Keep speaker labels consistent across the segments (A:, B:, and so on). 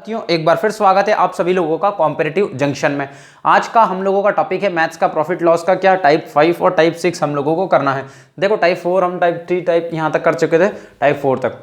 A: साथियों, एक बार फिर स्वागत है आप सभी लोगों का कॉम्पिटिटिव जंक्शन में। आज का हम लोगों का टॉपिक है मैथ्स का प्रॉफिट लॉस का क्या टाइप 5 और टाइप 6 हम लोगों को करना है। देखो टाइप 4 हम टाइप 3 टाइप यहाँ तक कर चुके थे, टाइप 4 तक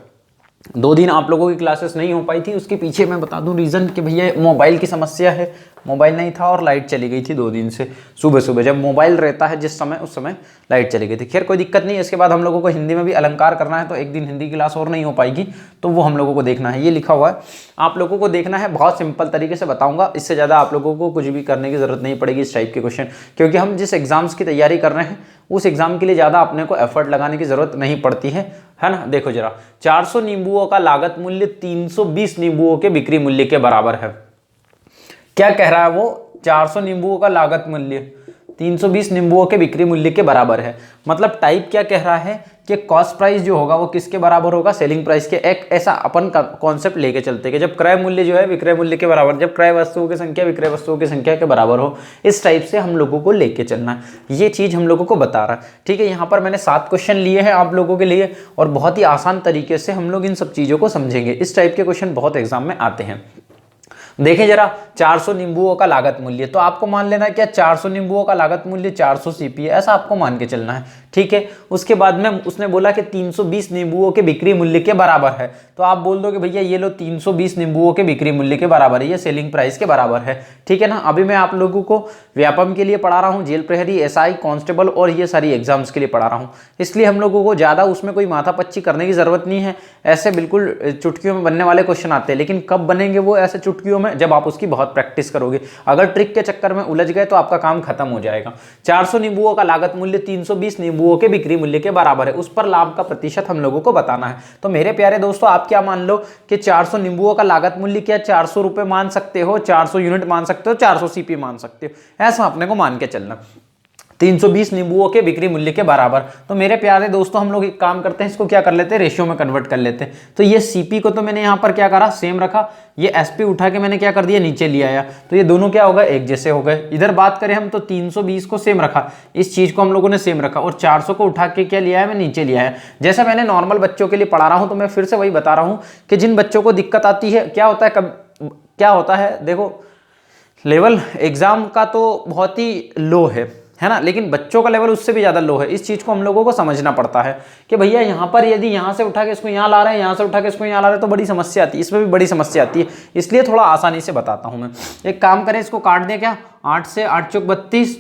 A: 2 दिन आप लोगों की क्लासेस नहीं हो पाई थी। उसके पीछे मैं बता दूं रीज़न कि भैया मोबाइल की समस्या है, मोबाइल नहीं था और लाइट चली गई थी 2 दिन से। सुबह सुबह जब मोबाइल रहता है जिस समय, उस समय लाइट चली गई थी। खैर कोई दिक्कत नहीं है। इसके बाद हम लोगों को हिंदी में भी अलंकार करना है, तो एक दिन हिंदी क्लास और नहीं हो पाएगी, तो वो हम लोगों को देखना है। ये लिखा हुआ है, आप लोगों को देखना है। बहुत सिंपल तरीके से बताऊंगा, इससे ज़्यादा आप लोगों को कुछ भी करने की जरूरत नहीं पड़ेगी इस टाइप के क्वेश्चन, क्योंकि हम जिस एग्जाम्स की तैयारी कर रहे हैं उस एग्जाम के लिए ज़्यादा अपने को एफर्ट लगाने की जरूरत नहीं पड़ती है ना। देखो जरा, 400 नींबुओं का लागत मूल्य 320 नींबुओं के बिक्री मूल्य के बराबर है। क्या कह रहा है वो? 400 नींबुओं का लागत मूल्य 320 नींबुओं के बिक्री मूल्य के बराबर है। मतलब टाइप क्या कह रहा है कि कॉस्ट प्राइस जो होगा वो किसके बराबर होगा? सेलिंग प्राइस के। एक ऐसा अपन का कॉन्सेप्ट लेके चलते हैं कि जब क्रय मूल्य जो है विक्रय मूल्य के बराबर, जब क्रय वस्तुओं की संख्या विक्रय वस्तुओं की संख्या के बराबर हो, इस टाइप से हम लोगों को लेके चलना है। ये चीज हम लोगों को बता रहा है। ठीक है, यहाँ पर मैंने 7 क्वेश्चन लिए हैं आप लोगों के लिए और बहुत ही आसान तरीके से हम लोग इन सब चीजों को समझेंगे। इस टाइप के क्वेश्चन बहुत एग्जाम में आते हैं। देखें जरा, 400 नींबुओं का लागत मूल्य, तो आपको मान लेना है क्या 400 नींबुओं का लागत मूल्य 400 सीपी है, ऐसा आपको मान के चलना है। ठीक है, उसके बाद में उसने बोला कि 320 नींबुओं के बिक्री मूल्य के बराबर है, तो आप बोल दो कि भैया ये लो 320 नींबुओं के बिक्री मूल्य के बराबर है, ये सेलिंग प्राइस के बराबर है। ठीक है ना। अभी मैं आप लोगों को व्यापम के लिए पढ़ा रहा हूँ, जेल प्रहरी, एसआई, कांस्टेबल और ये सारी एग्जाम्स के लिए पढ़ा रहा हूँ, इसलिए हम लोगों को ज्यादा उसमें कोई माथापच्ची करने की जरूरत नहीं है। ऐसे बिल्कुल चुटकियों में बनने वाले क्वेश्चन आते हैं, लेकिन कब बनेंगे वो ऐसे चुटकियों में? जब आप उसकी बहुत प्रैक्टिस करोगे। अगर ट्रिक के चक्कर में उलझ गए तो आपका काम खत्म हो जाएगा। 400 नींबुओं का लागत मूल्य 320 नींबुओं के बिक्री मूल्य के बराबर है, उस पर लाभ का प्रतिशत हम लोगों को बताना है। तो मेरे प्यारे दोस्तों, आप क्या मान लो कि 400 नींबुओं का लागत मूल्य क्या 400 रुपए मान सकते हो, 400 यूनिट मान सकते हो, 400 सीपी मान सकते हो, ऐसा अपने को मान के चलना। 320 नींबुओं के बिक्री मूल्य के बराबर। तो मेरे प्यारे दोस्तों, हम लोग एक काम करते हैं, इसको क्या कर लेते हैं, रेशियो में कन्वर्ट कर लेते हैं। तो ये सीपी को तो मैंने यहां पर क्या करा, सेम रखा। ये एसपी उठा के मैंने क्या कर दिया, नीचे ले आया। तो ये दोनों क्या हो गए, एक जैसे हो गए। इधर बात करें हम तो 320 को सेम रखा, इस चीज को हम लोगों ने सेम रखा, और 400 को उठा के क्या लिया है, मैं नीचे लिया है। जैसा मैंने नॉर्मल बच्चों के लिए पढ़ा रहा हूं, तो मैं फिर से वही बता रहा हूं कि जिन बच्चों को दिक्कत आती है, क्या होता है, देखो लेवल एग्जाम का तो बहुत ही लो है ना, लेकिन बच्चों का लेवल उससे भी ज्यादा लो है। इस चीज को हम लोगों को समझना पड़ता है कि भैया यहाँ पर यदि यहाँ से उठा के इसको यहाँ ला रहे हैं, यहाँ से उठा के इसको यहाँ ला रहे हैं, तो बड़ी समस्या आती है, इसमें भी बड़ी समस्या आती है। इसलिए थोड़ा आसानी से बताता हूं मैं। एक काम करें, इसको काट दें क्या, 8 से 8 चौक 32,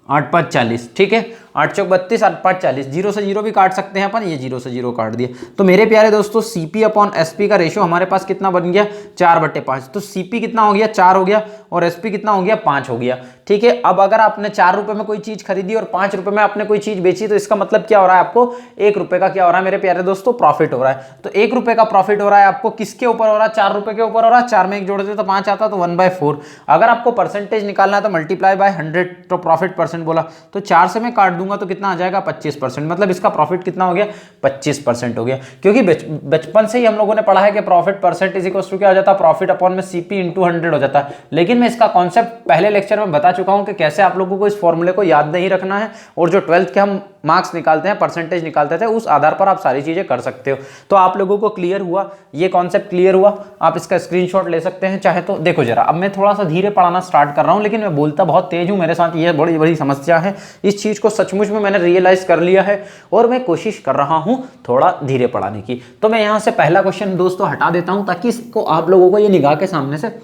A: 8 5 40। ठीक है, 8 चौक 32, 8 5 40। 0 से 0 भी काट सकते हैं अपन, ये 0 से 0 काट दिए। तो मेरे प्यारे दोस्तों, सीपी अपॉन एसपी का रेशियो हमारे पास कितना बन गया, 4/5। तो सीपी कितना हो गया, 4 हो गया, और एसपी कितना हो गया, 5 हो गया। ठीक है, अब अगर आपने 4 रुपए में कोई चीज खरीदी और 5 रुपए में आपने कोई चीज बेची, तो इसका मतलब क्या हो रहा है, आपको 1 रुपए का क्या हो रहा है मेरे प्यारे दोस्तों, प्रॉफिट हो रहा है। तो 1 रुपए का प्रॉफिट हो रहा है आपको, किसके ऊपर हो रहा है, 4 रुपए के ऊपर हो रहा है। 4 में 1 जोड़ दे तो 5 आता, तो 1/4। अगर आपको परसेंटेज निकालना है तो मल्टीप्लाई बाय 100, तो प्रॉफिट परसेंट बोला, तो 4 से मैं काट दूंगा तो कितना आ जाएगा, 25%। मतलब इसका प्रॉफिट कितना हो गया, 25% हो गया। क्योंकि बचपन से ही हम लोगों ने पढ़ा है कि profit percent is equal to क्या हो जाता है, प्रॉफिट अपॉन में सीपी इंटू 100 हो जाता है। लेकिन मैं इसका कॉन्सेप्ट पहले लेक्चर में बता चुका हूं कि कैसे आप लोगों को इस फॉर्मूले को याद नहीं रखना है, और जो 12th के हम मार्क्स निकालते हैं, परसेंटेज निकालते थे, उस आधार पर आप सारी चीजें कर सकते हो। तो आप लोगों को क्लियर हुआ, ये कॉन्सेप्ट क्लियर हुआ। आप इसका स्क्रीनशॉट ले सकते हैं चाहे तो। देखो जरा, अब मैं थोड़ा सा धीरे पढ़ाना स्टार्ट कर रहा हूं, लेकिन मैं बोलता बहुत तेज हूं, मेरे साथ ये बड़ी बड़ी समस्या है। इस चीज को सचमुच में मैंने रियलाइज कर लिया है, और मैं कोशिश कर रहा हूं थोड़ा धीरे पढ़ाने की। तो मैं यहां से पहला क्वेश्चन दोस्तों हटा देता हूं, ताकि इसको आप लोगों को ये निगाह के सामने से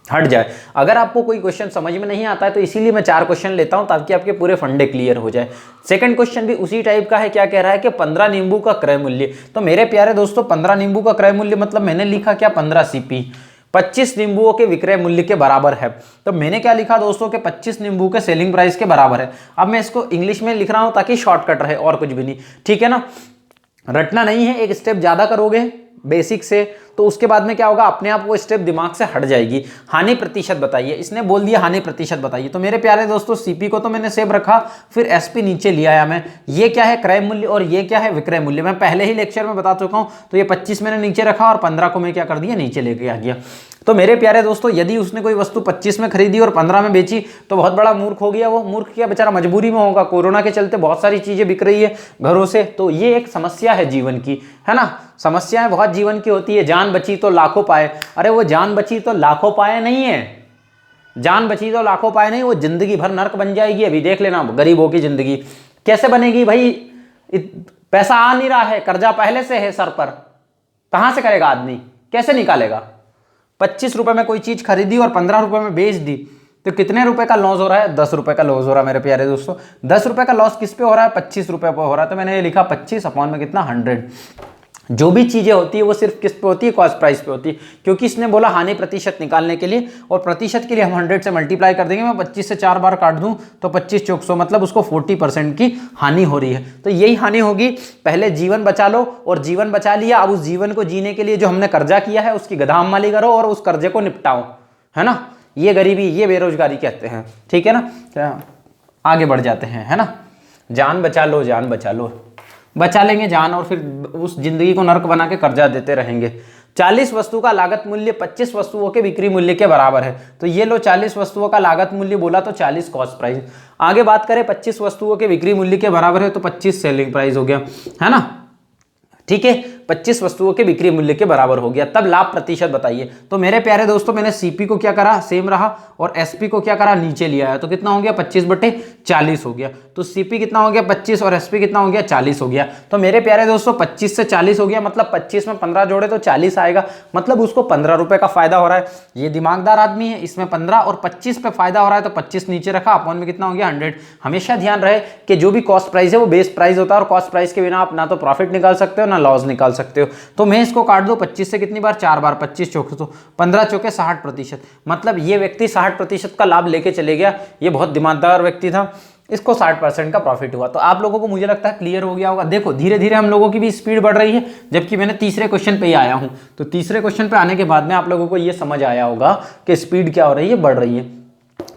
A: हट जाए। अगर आपको कोई क्वेश्चन समझ में नहीं आता है तो इसीलिए मैं 4 क्वेश्चन लेता हूं, ताकि आपके पूरे फंडे क्लियर हो जाए। सेकंड क्वेश्चन भी उसी टाइप का है। क्या कह रहा है कि 15 नींबू का क्रय मूल्य। तो मेरे प्यारे दोस्तों, 15 नींबू का क्रय मूल्य मतलब मैंने लिखा क्या, 15 सीपी 25 नींबुओं के विक्रय मूल्य के बराबर है। तो मैंने क्या लिखा दोस्तों कि 25 नींबू के सेलिंग प्राइस के बराबर है। अब मैं इसको इंग्लिश में लिख रहा हूं ताकि शॉर्टकट रहे, और कुछ भी नहीं। ठीक है ना, रटना नहीं है, एक स्टेप ज्यादा करोगे बेसिक से, तो उसके बाद में क्या होगा, अपने आप वो स्टेप दिमाग से हट जाएगी। हानि प्रतिशत बताइए, इसने बोल दिया हानि प्रतिशत बताइए। तो मेरे प्यारे दोस्तों, सीपी को तो मैंने सेव रखा, फिर एसपी नीचे लिया आया मैं। ये क्या है, क्रय मूल्य, और ये क्या है, विक्रय मूल्य। मैं पहले ही लेक्चर में बता चुका हूं। तो ये 25 मैंने नीचे रखा, और 15 को मैं क्या कर दिया, नीचे लेके आ गया। तो मेरे प्यारे दोस्तों, यदि उसने कोई वस्तु 25 में खरीदी और 15 में बेची, तो बहुत बड़ा मूर्ख हो गया वो। मूर्ख क्या, बेचारा मजबूरी में होगा, कोरोना के चलते बहुत सारी चीजें बिक रही है घरों से। तो ये एक समस्या है जीवन की, है ना। समस्याएं बहुत जीवन की होती है, जान जान बची तो लाखों पाए। अरे वो जान बची तो लाखों पाए नहीं है, जान बची तो लाखों पाए नहीं, वो जिंदगी भर नर्क बन जाएगी। अभी देख लेना गरीबों की जिंदगी कैसे बनेगी भाई। पैसा आ नहीं रहा है, कर्जा पहले से है सर पर, कहां से करेगा आदमी, कैसे निकालेगा। 25 रुपए में कोई चीज खरीदी और 15 रुपए में बेच दी तो कितने रुपए का लॉस हो रहा है, 10 रुपए का लॉस हो रहा है मेरे प्यारे दोस्तों। 10 रुपए का लॉस किस पे हो रहा है, 25 रुपए पे हो रहा है। तो मैंने ये लिखा 25 अपॉन में कितना 100। जो भी चीजें होती है वो सिर्फ किस पे होती है, कॉस्ट प्राइस पे होती है, क्योंकि इसने बोला हानि प्रतिशत निकालने के लिए, और प्रतिशत के लिए हम 100 से मल्टीप्लाई कर देंगे। मैं 25 से 4 बार काट दूं तो 25 चौक 100, मतलब उसको 40% की हानि हो रही है। तो यही हानि होगी। पहले जीवन बचा लो, और जीवन बचा लिया, अब उस जीवन को जीने के लिए जो हमने कर्जा किया है उसकी गधाममाली करो और उस कर्जे को निपटाओ, है ना। ये गरीबी, ये बेरोजगारी कहते हैं, ठीक है ना। क्या आगे बढ़ जाते हैं, है ना। जान बचा लो, जान बचा लो, बचा लेंगे जान, और फिर उस जिंदगी को नर्क बना के कर्जा देते रहेंगे। 40 वस्तु का लागत मूल्य 25 वस्तुओं के बिक्री मूल्य के बराबर है। तो ये लो 40 वस्तुओं का लागत मूल्य बोला तो 40 कॉस्ट प्राइस। आगे बात करें 25 वस्तुओं के बिक्री मूल्य के बराबर है तो 25 सेलिंग प्राइस हो गया, है ना, ठीक है। 25 वस्तुओं के बिक्री मूल्य के बराबर हो गया। तब लाभ प्रतिशत बताइए। तो मेरे प्यारे दोस्तों मैंने सीपी को क्या करा, सेम रहा, और एसपी को क्या करा, नीचे लिया है। तो कितना हो गया, 25/40 हो गया। तो सीपी कितना हो गया, 25, और एसपी कितना हो गया, 40 हो गया। तो मेरे प्यारे दोस्तों 25 से 40 हो गया, मतलब 25 में 15 जोड़े तो 40 आएगा, मतलब उसको 15 रुपए का फायदा हो रहा है। ये दिमागदार आदमी है, इसमें 15 और 25 पे फायदा हो रहा है तो 25 नीचे रखा, अपॉन में कितना हो गया 100। हमेशा ध्यान रहे कि जो भी कॉस्ट प्राइस है वो बेस प्राइस होता है, और कॉस्ट प्राइस के बिना आप ना तो प्रॉफिट निकाल सकते हो ना लॉस निकाल सकते हो। तो मैं इसको काट दो 25 से कितनी बार, 4 बार, 25 चौके तो 15 चौके 60%, मतलब ये व्यक्ति 60% का लाभ लेके चले गया। ये बहुत दिमागदार व्यक्ति था, इसको 60% का प्रॉफिट हुआ। तो आप लोगों को मुझे लगता है क्लियर हो गया होगा। देखो धीरे धीरे हम लोगों की भी स्पीड बढ़ रही है, जबकि मैंने तीसरे क्वेश्चन पे ही आया हूं। तो तीसरे क्वेश्चन पे आने के बाद में आप लोगों को ये समझ आया होगा कि स्पीड क्या हो रही है, बढ़ रही है।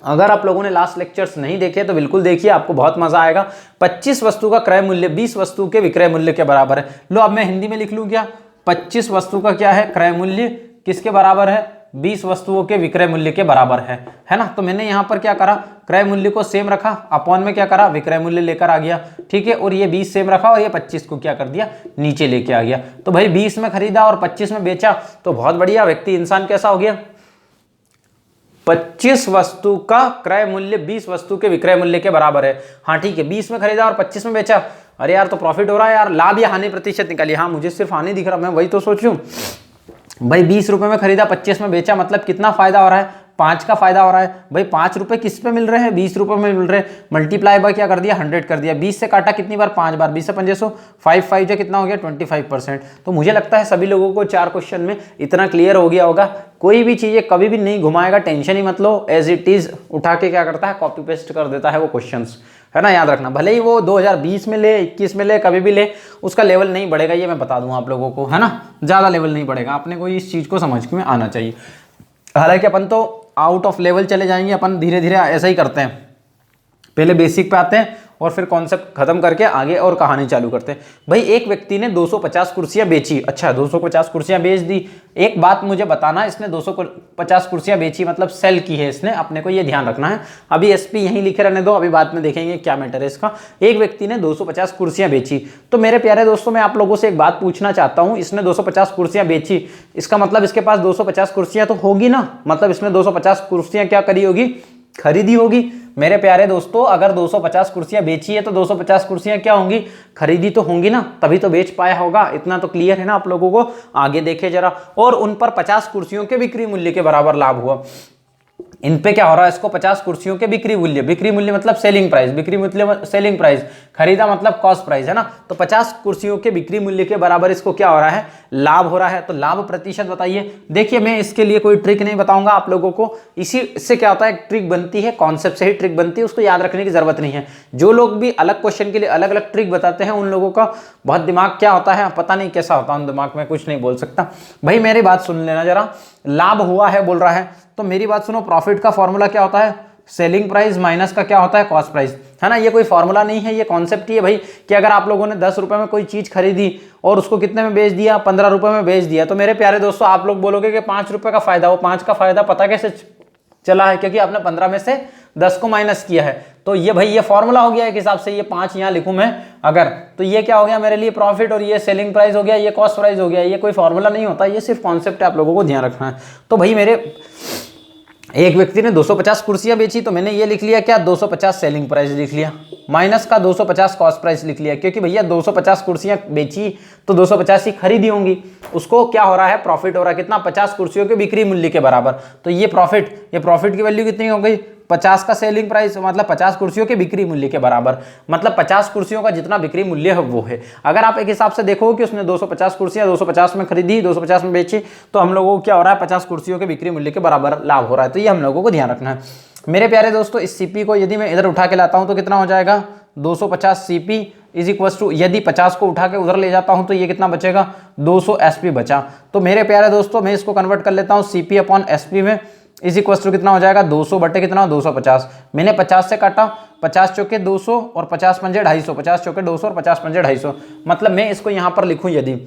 A: अगर आप लोगों ने लास्ट लेक्चर्स नहीं देखे तो बिल्कुल देखिए, आपको बहुत मजा आएगा। 25 वस्तु का क्रय मूल्य 20 वस्तु के विक्रय मूल्य के बराबर है। लो अब मैं हिंदी में लिख लूं क्या, 25 वस्तु का क्या है, क्रय मूल्य किसके बराबर है, 20 वस्तुओं के विक्रय मूल्य के बराबर है ना। तो मैंने यहां पर क्या करा, क्रय मूल्य को सेम रखा, अपॉन में क्या करा, विक्रय मूल्य लेकर आ गया, ठीक है। और ये 20 सेम रखा और ये 25 को क्या कर दिया, नीचे लेके आ गया। तो भाई 20 में खरीदा और 25 में बेचा, तो बहुत बढ़िया व्यक्ति इंसान कैसा हो गया। 25 वस्तु का क्रय मूल्य 20 वस्तु के विक्रय मूल्य के बराबर है। हाँ ठीक है, 20 में खरीदा और 25 में बेचा, अरे यार तो प्रॉफिट हो रहा है यार। लाभ या हानि प्रतिशत निकालिए। हाँ मुझे सिर्फ हानि दिख रहा, मैं वही तो सोचूं भाई। 20 रुपए में खरीदा, 25 में बेचा, मतलब कितना फायदा हो रहा है, 5 का फायदा हो रहा है। भाई 5 रुपए किस पे मिल रहे हैं, 20 रुपए में मिल रहे हैं। मल्टीप्लाई बाय क्या कर दिया, 100 कर दिया। 20 से काटा कितनी बार, 5 बार, 20 से 500, 5 जो कितना हो गया 25%। तो मुझे लगता है सभी लोगों को 4 क्वेश्चन में इतना क्लियर हो गया होगा। कोई भी चीजें कभी भी नहीं घुमाएगा, टेंशन ही मत लो, एज इट इज उठा के क्या करता है, कॉपी पेस्ट कर देता है वो क्वेश्चंस, है ना। याद रखना, भले ही वो 2020 में ले, 21 में ले, कभी भी ले, उसका लेवल नहीं बढ़ेगा, ये मैं बता दूं आप लोगों को, है ना। ज्यादा लेवल नहीं बढ़ेगा, अपने को इस चीज को समझ में आना चाहिए। हालांकि अपन तो आउट ऑफ लेवल चले जाएंगे, अपन धीरे धीरे ऐसा ही करते हैं, पहले बेसिक पे आते हैं और फिर कॉन्सेप्ट खत्म करके आगे और कहानी चालू करते हैं। भाई एक व्यक्ति ने 250 कुर्सियां बेची, अच्छा 250 कुर्सियां बेच दी। एक बात मुझे बताना, इसने 250 कुर्सियां बेची मतलब सेल की है इसने, अपने को ये ध्यान रखना है। अभी एसपी यहीं लिखे रहने दो, अभी बाद में देखेंगे क्या मैटर है इसका। एक व्यक्ति ने 250 कुर्सियां बेची। तो मेरे प्यारे दोस्तों मैं आप लोगों से एक बात पूछना चाहता हूं, इसने 250 कुर्सियां बेची, इसका मतलब इसके पास 250 कुर्सियां तो होगी ना, मतलब इसने 250 कुर्सियां क्या करी होगी, खरीदी होगी। मेरे प्यारे दोस्तों अगर 250 कुर्सियां बेची है तो 250 कुर्सियां क्या होंगी, खरीदी तो होंगी ना, तभी तो बेच पाया होगा। इतना तो क्लियर है ना आप लोगों को। आगे देखे जरा, और उन पर 50 कुर्सियों के बिक्री मूल्य के बराबर लाभ हुआ। इन पे क्या हो रहा है, इसको 50 कुर्सियों के बिक्री मूल्य मतलब सेलिंग प्राइस, बिक्री मूल्य सेलिंग प्राइस, खरीदा मतलब कॉस्ट प्राइस, है ना। तो 50 कुर्सियों के बिक्री मूल्य के बराबर इसको क्या हो रहा है, लाभ हो रहा है। तो लाभ प्रतिशत बताइए। देखिए मैं इसके लिए कोई ट्रिक नहीं बताऊंगा आप लोगों को, इसी से क्या होता है ट्रिक बनती है, कॉन्सेप्ट से ही ट्रिक बनती है, उसको याद रखने की जरूरत नहीं है। जो लोग भी अलग क्वेश्चन के लिए अलग अलग ट्रिक बताते हैं उन लोगों का बहुत दिमाग क्या होता है पता नहीं कैसा होता है, उन दिमाग में कुछ नहीं बोल सकता। भाई मेरी बात सुन लेना जरा, लाभ हुआ है बोल रहा है, तो मेरी बात सुनो, प्रॉफिट का फॉर्मूला क्या होता है, सेलिंग प्राइस माइनस का क्या होता है, कॉस्ट प्राइस, है ना। ये कोई फॉर्मूला नहीं है, ये कॉन्सेप्ट ही है भाई कि अगर आप लोगों ने 10 रुपए में कोई चीज खरीदी और उसको कितने में बेच दिया, 15 रुपए में बेच दिया, तो मेरे प्यारे दोस्तों आप लोग बोलोगे कि 5 रुपए का फायदा, वो 5 का फायदा पता कैसे चला है, क्योंकि आपने 15 में से 10 को माइनस किया है, तो ये भाई ये फॉर्मूला हो गया एक हिसाब से, ये 5 यहाँ लिखूं मैं अगर, तो ये क्या हो गया मेरे लिए प्रॉफिट, और ये सेलिंग प्राइस हो गया, ये कॉस्ट प्राइस हो गया। ये कोई फॉर्मूला नहीं होता, ये सिर्फ कॉन्सेप्ट है, आप लोगों को ध्यान रखना है। तो भाई मेरे एक व्यक्ति ने 250 कुर्सियां बेची, तो मैंने ये लिख लिया क्या, 250 सेलिंग प्राइस लिख लिया, माइनस का 250 कॉस्ट प्राइस लिख लिया, क्योंकि भैया 250 कुर्सियां बेची तो 250 ही खरीदी होंगी। उसको क्या हो रहा है, प्रॉफिट हो रहा है कितना, 50 कुर्सियों के बिक्री मूल्य के बराबर। तो ये प्रॉफिट की वैल्यू कितनी हो गई, 50 का सेलिंग प्राइस, मतलब 50 कुर्सियों के बिक्री मूल्य के बराबर, मतलब 50 कुर्सियों का जितना बिक्री मूल्य है वो है। अगर आप एक हिसाब से देखो कि उसने 250 कुर्सियां 250 में खरीदी, 250 में बेची, तो हम लोगों को क्या हो रहा है, 50 कुर्सियों के बिक्री मूल्य के बराबर लाभ हो रहा है। तो ये हम लोगों को ध्यान रखना है मेरे प्यारे दोस्तों। इस सीपी को यदि मैं इधर उठा के लाता हूं तो कितना हो जाएगा, 250 सीपी इज इक्वल टू, यदि 50 को उठा के उधर ले जाता हूं तो ये कितना बचेगा, 200 एसपी बचा। तो मेरे प्यारे दोस्तों मैं इसको कन्वर्ट कर लेता हूं सीपी अपॉन एसपी में, इज इक्वल टू कितना हो जाएगा, 200 बटे कितना, 250। मैंने 50 से काटा, 50 चौके 200 और 50 पंजे 250, 50 चौके 200 और 50 पंजे 250। मतलब मैं इसको यहाँ पर लिखूं, यदि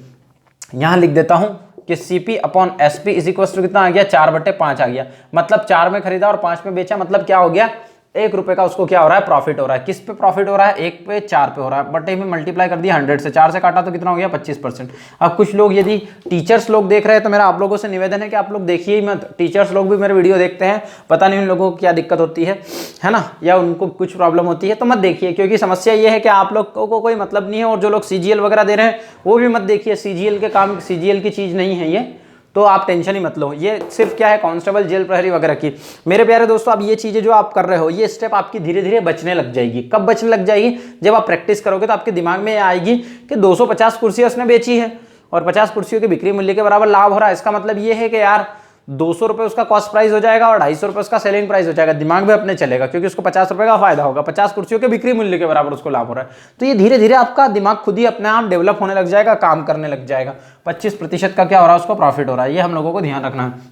A: यहाँ लिख देता हूं कि CP upon SP is equal to कितना आ गया, 4/5 आ गया। मतलब 4 में खरीदा और 5 में बेचा, मतलब क्या हो गया, 1 रुपए का उसको क्या हो रहा है, प्रॉफिट हो रहा है। किस पे प्रॉफिट हो रहा है, 1 पे 4 पे हो रहा है, बटे में मल्टीप्लाई कर दिया 100 से, 4 से काटा तो कितना हो गया, 25%। अब कुछ लोग यदि टीचर्स लोग देख रहे हैं तो मेरा आप लोगों से निवेदन है कि आप लोग देखिए ही मत, टीचर्स लोग भी मेरे वीडियो देखते हैं, पता नहीं उन लोगों को क्या दिक्कत होती है ना, या उनको कुछ प्रॉब्लम होती है, तो मत देखिए, क्योंकि समस्या ये है कि आप लोगों को कोई मतलब नहीं है, और जो लोग सीजीएल वगैरह दे रहे हैं वो भी मत देखिए, सीजीएल के काम, सीजीएल की चीज़ नहीं है ये, तो आप टेंशन ही मत लो। ये सिर्फ क्या है, कांस्टेबल, जेल प्रहरी वगैरह की। मेरे प्यारे दोस्तों अब ये चीजें जो आप कर रहे हो, ये स्टेप आपकी धीरे धीरे बचने लग जाएगी। कब बचने लग जाएगी, जब आप प्रैक्टिस करोगे तो आपके दिमाग में आएगी कि 250 कुर्सियां उसने बेची है और 50 कुर्सियों के बिक्री मूल्य के बराबर लाभ हो रहा है। इसका मतलब ये है कि यार 200 रुपये उसका कॉस्ट प्राइस हो जाएगा और 250 रुपये उसका सेलिंग प्राइस हो जाएगा। दिमाग में अपने चलेगा, क्योंकि उसको 50 रुपये का फायदा होगा, 50 कुर्सियों के बिक्री मूल्य के बराबर उसको लाभ हो रहा है। तो ये धीरे धीरे आपका दिमाग खुद ही अपने आप डेवलप होने लग जाएगा, काम करने लग जाएगा। 25% का क्या हो रहा है, उसको प्रॉफिट हो रहा है। ये हम लोगों को ध्यान रखना है।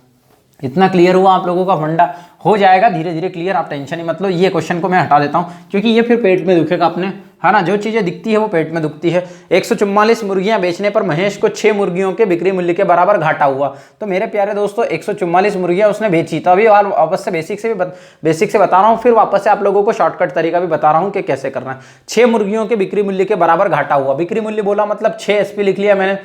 A: इतना क्लियर हुआ, आप लोगों का फंडा हो जाएगा धीरे धीरे क्लियर, आप टेंशन ही मत लो। ये क्वेश्चन को मैं हटा देता हूँ, क्योंकि ये फिर पेट में दुखेगा अपने, है ना। जो चीजें दिखती है वो पेट में दुखती है। 144 मुर्गियां बेचने पर महेश को 6 मुर्गियों के बिक्री मूल्य के बराबर घाटा हुआ। तो मेरे प्यारे दोस्तों 144 मुर्गियां उसने बेची। तो अभी वापस से बेसिक से बता रहा हूँ, फिर वापस से आप लोगों को शॉर्टकट तरीका भी बता रहा हूँ कि कैसे करना है। 6 मुर्गियों के बिक्री मूल्य के बराबर घाटा हुआ। बिक्री मूल्य बोला मतलब 6 एसपी लिख लिया मैंने,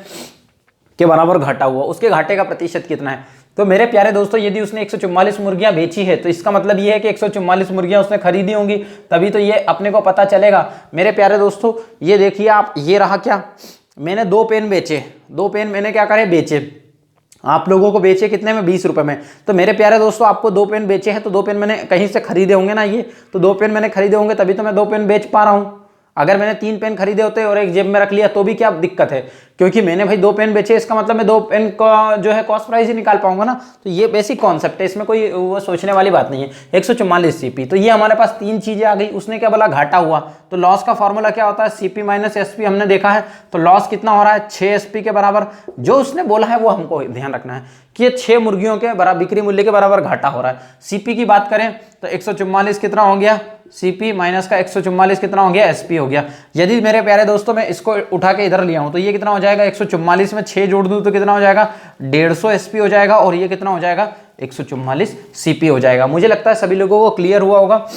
A: के बराबर घाटा हुआ। उसके घाटे का प्रतिशत कितना है। तो मेरे प्यारे दोस्तों यदि उसने 144 मुर्गियां बेची है तो इसका मतलब ये है कि 144 मुर्गियां उसने खरीदी होंगी, तभी तो ये अपने को पता चलेगा। मेरे प्यारे दोस्तों ये देखिए आप, ये रहा क्या, मैंने 2 पेन बेचे, 2 पेन मैंने क्या करे बेचे, आप लोगों को बेचे कितने में, 20 रुपए में। तो मेरे प्यारे दोस्तों आपको 2 पेन बेचे हैं, तो 2 पेन मैंने कहीं से खरीदे होंगे ना, ये तो 2 पेन मैंने खरीदे होंगे, तभी तो मैं 2 पेन बेच पा रहा हूँ। अगर मैंने 3 पेन खरीदे होते और एक जेब में रख लिया तो भी क्या दिक्कत है, क्योंकि मैंने भाई 2 पेन बेचे, इसका मतलब मैं 2 पेन का जो है कॉस्ट प्राइस ही निकाल पाऊंगा ना। तो ये बेसिक कॉन्सेप्ट है, इसमें कोई वो सोचने वाली बात नहीं है। 144 सीपी, तो ये हमारे पास 3 चीजें आ गई। उसने क्या बोला, घाटा हुआ। तो लॉस का फॉर्मूला क्या होता है, सीपी माइनस एसपी हमने देखा है। तो लॉस कितना हो रहा है, 6 एसपी के बराबर। जो उसने बोला है वो हमको ध्यान रखना है कि 6 मुर्गियों के बराबर बिक्री मूल्य के बराबर घाटा हो रहा है। सीपी की बात करें तो 144 कितना हो गया, सीपी माइनस का 144 कितना हो गया, एसपी हो गया। यदि मेरे प्यारे दोस्तों मैं इसको उठा के इधर लिया हूं तो ये कितना हो जाएगा, 144 में 6 जोड़ दूं तो कितना हो जाएगा, 150 एसपी हो जाएगा, और ये कितना हो जाएगा, 144 सीपी हो जाएगा। मुझे लगता है सभी लोगों को क्लियर हुआ होगा।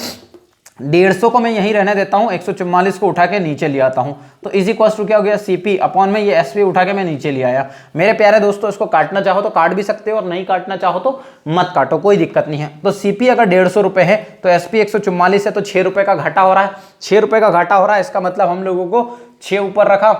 A: 150 को मैं यहीं रहने देता हूं, 144 को उठा के नीचे ले आता हूं। तो इज इक्वल टू क्या हो गया, सीपी अपॉन में ये एसपी उठा के मैं नीचे ले आया। मेरे प्यारे दोस्तों इसको काटना चाहो तो काट भी सकते हो, और नहीं काटना चाहो तो मत काटो, कोई दिक्कत नहीं है। तो सीपी अगर 150 रुपए है तो एसपी 144 है, तो 6 रुपए का घाटा हो रहा है। 6 रुपए का घाटा हो रहा है, इसका मतलब हम लोगों को 6 ऊपर रखा।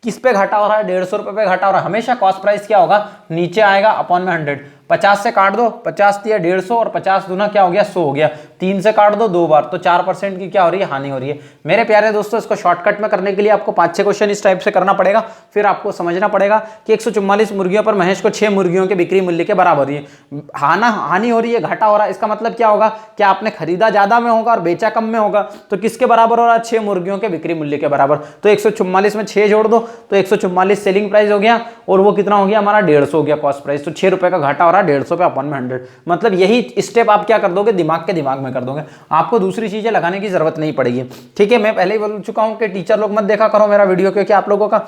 A: किस पे घाटा हो रहा है, 150 रुपए पे घाटा हो रहा है। हमेशा कॉस्ट प्राइस क्या होगा, नीचे आएगा अपॉन में 100। 50 से काट दो, 50 दिया 150 और 50 दूना क्या हो गया, 100 हो गया। 3 से काट दो 2 बार, तो 4% की क्या हो रही है, हानि हो रही है। मेरे प्यारे दोस्तों इसको शॉर्टकट में करने के लिए आपको 5-6 क्वेश्चन इस टाइप से करना पड़ेगा। फिर आपको समझना पड़ेगा कि 144 मुर्गियों पर महेश को 6 मुर्गियों के बिक्री मूल्य के बराबर हो रही है। हानि हो रही है, घाटा हो रहा है। इसका मतलब क्या होगा कि आपने खरीदा ज्यादा में होगा और बेचा कम में होगा। तो किसके बराबर हो रहा है, 6 मुर्गियों के बिक्री मूल्य के बराबर। तो 144 में 6 जोड़ दो तो 144 सेलिंग प्राइस हो गया, और वो कितना हो गया हमारा, 150 हो गया कॉस्ट प्राइस। तो 6 रुपए का घाटा हो रहा है 150 पे अपॉन में 100। मतलब यही स्टेप आप क्या कर दोगे, दिमाग के दिमाग में कर दोगे, आपको दूसरी चीजें लगाने की जरूरत नहीं पड़ेगी। ठीक है, मैं पहले ही बोल चुका हूं कि टीचर लोग मत देखा करो मेरा वीडियो, क्योंकि आप लोगों का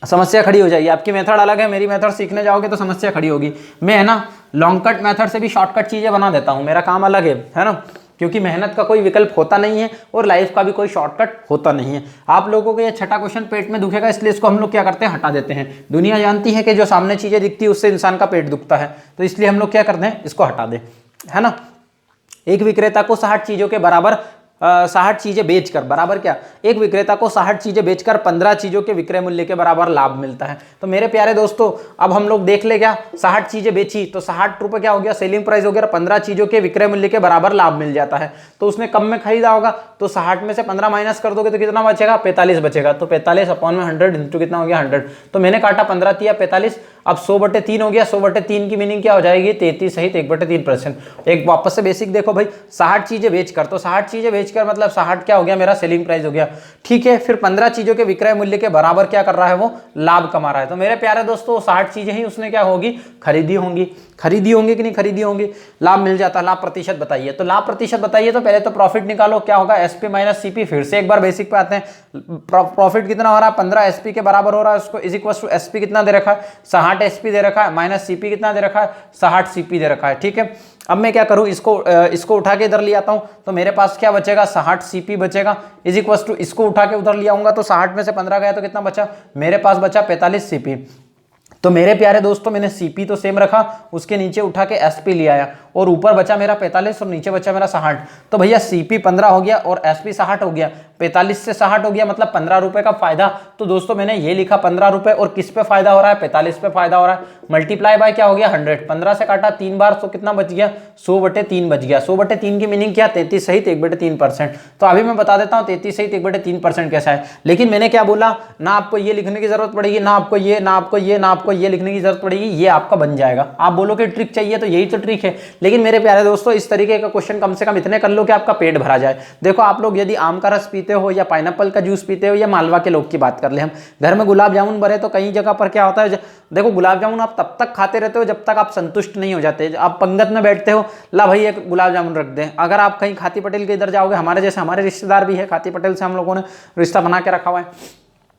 A: समस्या खड़ी हो जाएगी। आपकी मेथड अलग है, मेरी मेथड सीखने जाओगे तो समस्या खड़ी होगी। मैं है ना लॉन्ग कट मेथड से भी शॉर्टकट चीजें बना देता हूं, मेरा काम अलग है ना। क्योंकि मेहनत का कोई विकल्प होता नहीं है और लाइफ का भी कोई शॉर्टकट होता नहीं है। आप लोगों को ये छठा क्वेश्चन पेट में दुखेगा, इसलिए इसको हम लोग क्या करते हैं, हटा देते हैं। दुनिया जानती है कि जो सामने चीजें दिखती है उससे इंसान का पेट दुखता है, तो इसलिए हम लोग क्या करते हैं, इसको हटा दें, है ना। एक विक्रेता को 60 चीजों के बराबर 60 चीजें बेचकर, बराबर क्या, एक विक्रेता को 60 चीजें बेचकर 15 चीजों के विक्रय मूल्य के बराबर लाभ मिलता है। तो मेरे प्यारे दोस्तों अब हम लोग देख ले, क्या 60 चीजें बेची तो 60 रुपए क्या हो गया, सेलिंग प्राइस हो गया, 15 चीजों के विक्रय मूल्य के बराबर लाभ मिल जाता है। तो उसने कम में खरीदा होगा, तो 60 में से 15 माइनस कर दोगे तो कितना बचेगा, 45 बचेगा। तो 45 अपॉन में 100 इंटू कितना हो गया, 100। तो मैंने काटा 15 दिया 45, अब 100/3 हो गया। 100/3 की मीनिंग क्या हो जाएगी, 33 सहित 1/3%। एक वापस से बेसिक देखो भाई, 60 चीजें बेचकर, तो 60 चीजें बेचकर मतलब 60 क्या हो गया, मेरा सेलिंग प्राइस हो गया, ठीक है। फिर 15 चीजों के विक्रय मूल्य के बराबर क्या कर रहा है, वो लाभ कमा रहा है। तो मेरे प्यारे दोस्तों 60 चीजें ही उसने क्या होगी, खरीदी होंगी। खरीदी होंगी कि नहीं खरीदी होंगी, लाभ मिल जाता है। लाभ प्रतिशत बताइए, तो लाभ प्रतिशत बताइए, तो पहले तो प्रॉफिट निकालो, क्या होगा, एसपी माइनस सीपी। फिर से एक बार बेसिक पे आते हैं। प्रॉफिट कितना हो रहा है, 15 एसपी के बराबर हो रहा है, उसको इज इक्वल टू एसपी कितना दे रखा है, 60 एसपी दे रखा है, माइनस सीपी कितना दे रखा है, 60 सीपी दे रखा है, ठीक है। अब मैं क्या करूं, इसको उठा के इधर ले आता हूं, तो मेरे पास क्या बचेगा, 60 सीपी बचेगा, इज इक्वल टू इसको उठा के उधर ले आऊंगा, तो 60 में से 15 गया तो कितना बचा, मेरे पास बचा 45 सीपी। तो मेरे प्यारे दोस्तों मैंने सीपी तो सेम रखा, उसके नीचे उठा के एसपी ले आया, और ऊपर बचा मेरा 45 और नीचे बचा मेरा 60। तो भैया सीपी 15 हो गया और एसपी 60 हो गया, 45 से 60 हो गया, मतलब 15 रुपए का फायदा। तो दोस्तों मैंने ये लिखा 15 रुपए, और किस पे फायदा हो रहा है, 45 पे फायदा हो रहा है। मल्टीप्लाई बाय क्या हो गया, 100। 15 से काटा 3 बार, तो कितना बच गया, 100/3 बच गया। 100/3 की मीनिंग क्या, 33 सहित 1/3%। तो अभी मैं बता देता हूँ 33 सहित 1/3% कैसा है। लेकिन मैंने क्या बोला, ना आपको ये लिखने की जरूरत पड़ेगी, ना आपको ये, ना आपको ये, ना आपको ये लिखने की जरूरत पड़ेगी, ये आपका बन जाएगा। आप बोलो कि ट्रिक चाहिए, तो यही तो ट्रिक है। लेकिन मेरे प्यारे दोस्तों इस तरीके का क्वेश्चन कम से कम इतने कर लो कि आपका पेट भरा जाए। देखो आप लोग यदि आम का रस पीते हो, या पाइनएप्पल का जूस पीते हो, या मालवा के लोग की बात कर ले, हम घर में गुलाब जामुन भरे, तो कई जगह पर क्या होता है, देखो गुलाब जामुन आप तब तक खाते रहते हो जब तक आप संतुष्ट नहीं हो जाते। आप पंगत में बैठते हो, ला भाई एक गुलाब जामुन रख दे। अगर आप कहीं खाती पटेल के इधर जाओगे, हमारे जैसे हमारे रिश्तेदार भी है, खाती पटेल से हम लोगों ने रिश्ता बना के रखा हुआ है,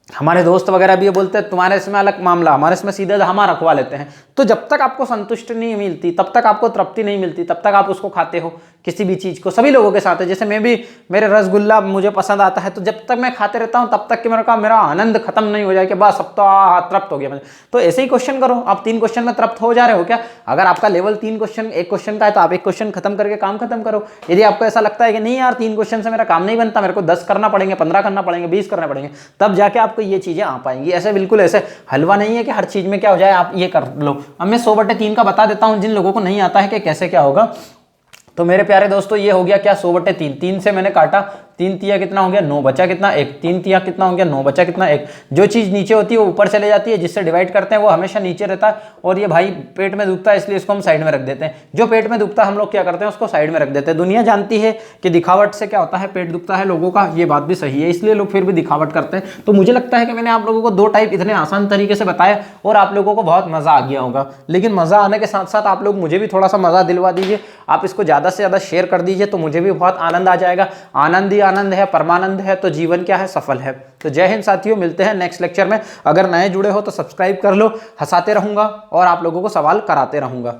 A: हमारे दोस्त वगैरह भी ये बोलते हैं तुम्हारे इसमें अलग मामला, हमारे इसमें सीधे हम रखवा लेते हैं। तो जब तक आपको संतुष्टि नहीं मिलती, तब तक आपको तृप्ति नहीं मिलती, तब तक आप उसको खाते हो किसी भी चीज को। सभी लोगों के साथ है, जैसे मैं भी, मेरे रसगुल्ला मुझे पसंद आता है, तो जब तक मैं खाते रहता हूं तब तक कि मेरा आनंद खत्म नहीं हो जाए कि बस अब तो तृप्त हो गया मुझे। तो ऐसे ही क्वेश्चन करो, आप 3 क्वेश्चन में तृप्त हो जा रहे हो क्या? अगर आपका लेवल 3 क्वेश्चन, एक क्वेश्चन का है, तो आप एक क्वेश्चन खत्म करके काम खत्म करो। यदि आपको ऐसा लगता है कि नहीं यार 3 क्वेश्चन से मेरा काम नहीं बनता, मेरे को 10 करना पड़ेंगे, 15 करना पड़ेंगे, 20 करने पड़ेंगे, तब जाके आपको ये चीजें आ पाएंगी। ऐसे बिल्कुल ऐसे हलवा नहीं है कि हर चीज में क्या हो जाए, आप ये कर लो। अब मैं 100/3 का बता देता हूं जिन लोगों को नहीं आता है कि कैसे क्या होगा। तो मेरे प्यारे दोस्तों ये हो गया क्या, 100/3। 3 से मैंने काटा, 3 तिया कितना हो गया, 9 बचा कितना, 1। 3 तिया कितना हो गया, 9 बचा कितना, 1। जो चीज नीचे होती है वो ऊपर चले जाती है, जिससे डिवाइड करते हैं वो हमेशा नीचे रहता है। और ये भाई पेट में दुखता है, इसलिए इसको हम साइड में रख देते हैं। जो पेट में दुखता है हम लोग क्या करते हैं, उसको साइड में रख देते हैं। दुनिया जानती है कि दिखावट से क्या होता है, पेट दुखता है लोगों का, ये बात भी सही है, इसलिए लोग फिर भी दिखावट करते हैं। तो मुझे लगता है कि मैंने आप लोगों को 2 टाइप इतने आसान तरीके से बताया और आप लोगों को बहुत मजा आ गया होगा। लेकिन मजा आने के साथ साथ आप लोग मुझे भी थोड़ा सा मजा दिलवा दीजिए, आप इसको ज्यादा से ज्यादा शेयर कर दीजिए, तो मुझे भी बहुत आनंद आ जाएगा। आनंद ही आनंद है, परमानंद है, तो जीवन क्या है, सफल है। तो जय हिंद साथियों, मिलते हैं नेक्स्ट लेक्चर में। अगर नए जुड़े हो तो सब्सक्राइब कर लो, हंसाते रहूंगा और आप लोगों को सवाल कराते रहूंगा।